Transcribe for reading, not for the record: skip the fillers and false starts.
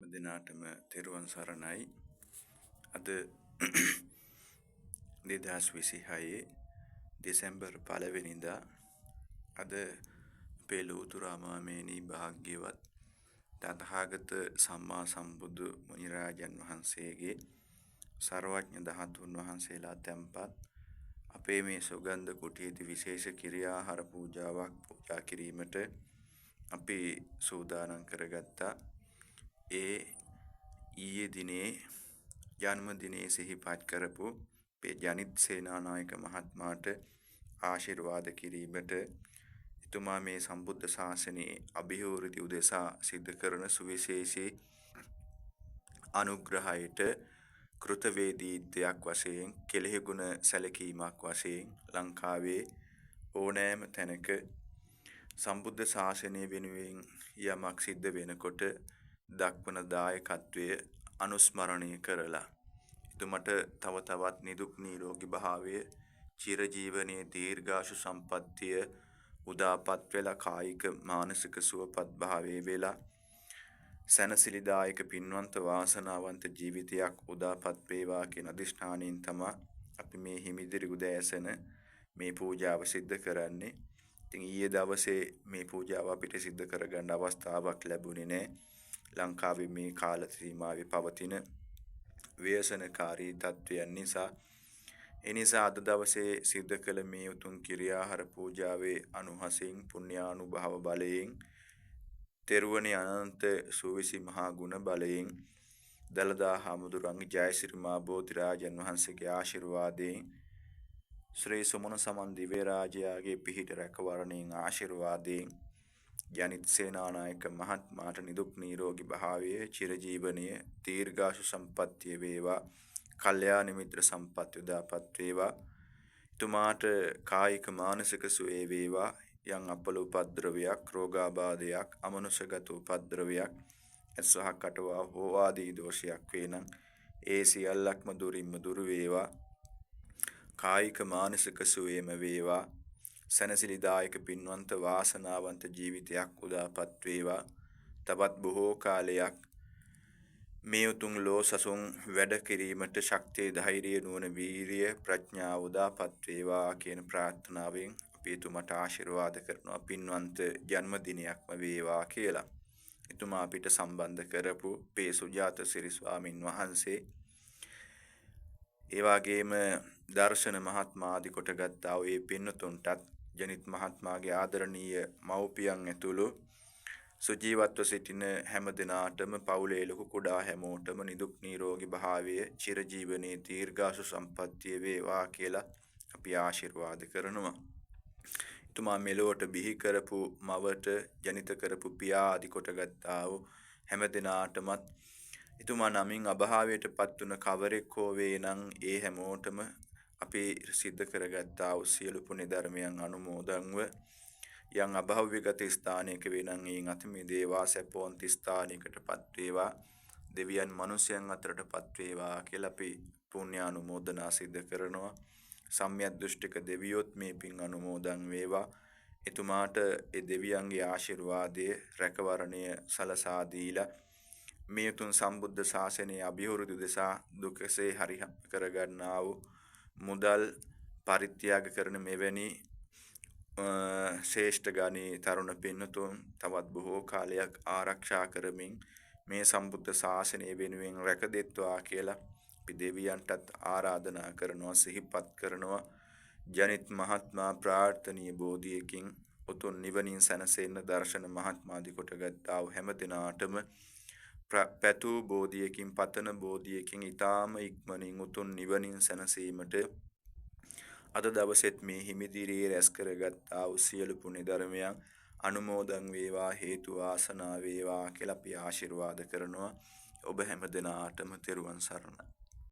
දිනාටම තෙරුවන් සරණයි. අද 2026 දෙසැම්බර් 1 වෙනිදා අද අපේ ලෝතුරාමාමේනී භාග්‍යවත් තථාගත සම්මා සම්බුදු මුනිරාජන් වහන්සේගේ සර්වඥ ධාතුන් වහන්සේලා තැන්පත් අපේ මේ සුගන්ධ කුටියේදී විශේෂ කිරියාහාර පූජාවක් පූජා කිරීමට අපි සූදානම් කරගත්තා. ඒ ඊයේ දිනේ ජන්මදිනයේ සිහිපත් කරපු අපේ ජනිත් සේනානායක මහත්මයාට ආශිර්වාද කිරීමට එතුමා මේ සම්බුද්ධ ශාසනයේ අභිවෘද්ධි උදෙසා සිදු කරන සුවිශේෂී අනුග්‍රහයට කෘතවේදීත්වයක් වශයෙන් කෙලෙහි ගුණ සැලකීමක් වශයෙන් ලංකාවේ ඕනෑම තැනක සම්බුද්ධ ශාසනය වෙනුවෙන් යමක් සිද්ධ වෙනකොට දක්වන දායකත්වය අනුස්මරණය කරලා එතුමට තව තවත් නිදුක් නිරෝගී භාවය චිරජීවනයේ දීර්ඝාෂු සම්පන්නිය උදාපත් වෙලා කායික මානසික සුවපත් භාවයේ වෙලා සනසිලිදායක පින්වන්ත වාසනාවන්ත ජීවිතයක් උදාපත් වේවා කියන අදිෂ්ඨානයෙන් තමයි අපි මේ හිමිදිරි උදෑසන මේ පූජාව සිද්ධ කරන්නේ. ඉතින් ඊයේ දවසේ මේ පූජාව අපිට සිද්ධ කරගන්න අවස්ථාවක් ලැබුණේ නැහැ. ලංකාවේ මේ කාල සීමාවේ පවතින ව්‍යසනකාරී තත්ත්වයන් නිසා එනිසා අද දවසේ සිද්ධ කළ මේ උතුම් කිරියාහාර පූජාවේ අනුහසින් පුණ්‍යානුභව බලයෙන් තෙරුවනේ අනන්ත සූවිසි මහා ගුණ බලයෙන් දලදා හාමුදුරන්ගේ ජයසිරි මා බෝධිරාජන් වහන්සේගේ ආශිර්වාදයෙන් ශ්‍රී සුමන සමන් දිව්‍ය රාජයාගේ පිහිට රැකවරණයෙන් ආශිර්වාදයෙන් ජනිත් සේනානායක මහත්මයාට නිදුක් නිරෝගී භාවයේ චිරජීවනයේ දීර්ඝාෂු සම්පන්නිය වේවා. කල්යාණ මිත්‍ර සම්පත් උදාපත් වේවා. එතුමාට කායික මානසික සුවය වේවා. යම් අපල උපද්‍රවයක් රෝගාබාධයක් අමනුෂ්‍යගත උපද්‍රවයක් එසහ කටවා හෝ ආදී දෝෂයක් වේනම් ඒ සියල්ලක්ම දුරින්ම දුරු වේවා. කායික මානසික සුවයම වේවා. සනසිලිදායක පින්වන්ත වාසනාවන්ත ජීවිතයක් උදාපත් වේවා. තවත් බොහෝ කාලයක් මේ උතුම් ලෝ සසුන් වැඩ කිරීමට ශක්තිය ධෛර්යය නුවණ වීරිය ප්‍රඥාව උදාපත් වේවා කියන ප්‍රාර්ථනාවෙන් අපි එතුමාට ආශිර්වාද කරනවා. පින්වන්ත ජන්මදිනයක්ම වේවා කියලා. එතුමා අපිට සම්බන්ධ කරපු පේ සුජාත සිරි ස්වාමින් වහන්සේ ඒ වගේම දර්ශන මහත්මාදි කොට ගත්තා වූ ඒ පින්නතුන්ටත් ජනිත් මහත්මයාගේ ආදරණීය මව්පියන් ඇතුළු සුජීවත්ව සිටින හැම දිනාටම පවුලේ ලොකු කුඩා හැමෝටම නිදුක් නිරෝගී භාවය චිරජීවනයේ දීර්ඝාෂු සම්පන්නිය වේවා කියලා අපි ආශිර්වාද කරනවා. එතුමා මෙලොවට බිහි කරපු මවට ජනිත කරපු පියා ආදි කොට ගත්තා වූ හැම දිනාටමත් එතුමා නමින් අභාවයට පත් වුණ කවරෙක් හෝ වේනම් ඒ හැමෝටම අපි සිද්ධ කරගත්තා වූ සියලු පුණ්‍ය ධර්මයන් අනුමෝදන්ව යම් අභාව්‍යගත ස්ථානයක වේනම් ඊන් අතමේ දේවා සැපෝන්ති ස්ථානයකටපත් වේවා. දෙවියන් මනුෂ්‍යයන් අතරටපත් වේවා කියලා අපි පුණ්‍ය අනුමෝදනා සිද්ධ කරනවා. සම්‍යක් දෘෂ්ටික දෙවියොත් මේ පින් අනුමෝදන් වේවා. එතුමාට ඒ දෙවියන්ගේ ආශිර්වාදයේ රැකවරණය සලසා දීලා මේ උතුම් සම්බුද්ධ ශාසනයේ අභිවෘද්ධි උදෙසා දුකසේ හරි කරගන්නා වූ මුදල් පරිත්‍යාග කරන මෙවැනි ශ්‍රේෂ්ඨ ගණී තරුණ පින්නතුන් තවත් බොහෝ කාලයක් ආරක්ෂා කරමින් මේ සම්බුද්ධ ශාසනය වෙනුවෙන් රැකදෙත්වා කියලා අපි දෙවියන්ටත් ආරාධනා කරනවා සිහිපත් කරනවා. ජනිත් මහත්මයා ප්‍රාර්ථනීය බෝධියකින් උතුම් නිවනින් සැනසෙන්න දර්ශන මහත්මාදි කොට ගත්තා වූ හැම දිනාටම පැතු බෝධියකින් පතන බෝධියකින් ඊටාම ඉක්මනින් උතුම් නිවනින් සැනසීමට අද දවසෙත් මේ හිමිදිරියේ රැස් කරගත්තා වූ සියලු පුණ්‍ය ධර්මයන් අනුමෝදන් වේවා හේතු වාසනා වේවා කියලා අපි ආශිර්වාද කරනවා. ඔබ හැම දිනාටම තෙරුවන් සරණයි.